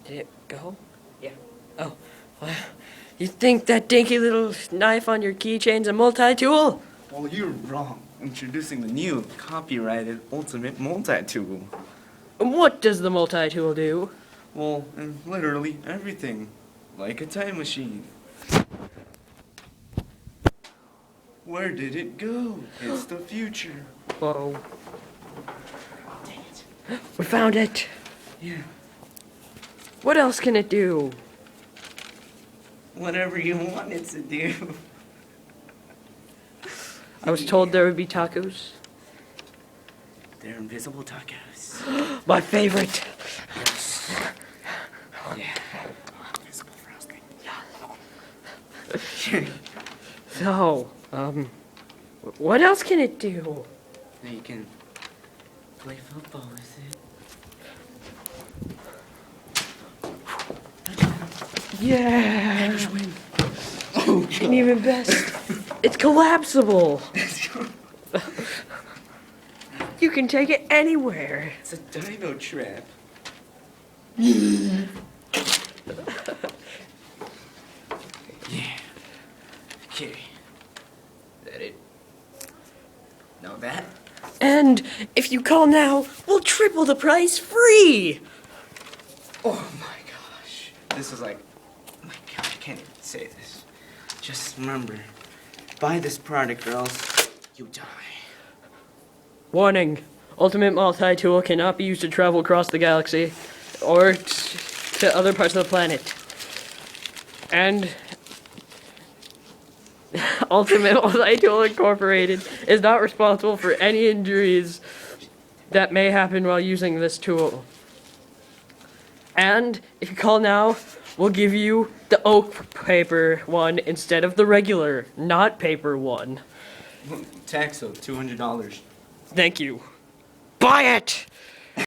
Did it go? Yeah. Oh, well, you think that dinky little knife on your keychain's a multi-tool? Well, you're wrong. Introducing the new copyrighted Ultimate Multi-Tool. And what does the multi-tool do? Well, literally everything. Like a time machine. Where did it go? It's the future. Whoa, Dang it. we found it. Yeah. What else can it do? Whatever you want it to do. I was told there would be tacos. They're invisible tacos. My favorite. Yes. Yeah. Invisible frosting. So, what else can it do? Now you can play football with it. Yeah. Win. And even best, it's collapsible. You can take it anywhere. It's a dino trap. Yeah. Okay. That it? Now that? And if you call now, we'll triple the price free. Oh my gosh. This is like, oh my god, I can't even say this. Just remember, buy this product or else you die. Warning. Ultimate Multi-Tool cannot be used to travel across the galaxy or to other parts of the planet. And Ultimate Multi-Tool Incorporated is not responsible for any injuries that may happen while using this tool. And if you call now, we'll give you the oak paper one instead of the regular, not paper one. Tax of $200. Thank you. Buy it!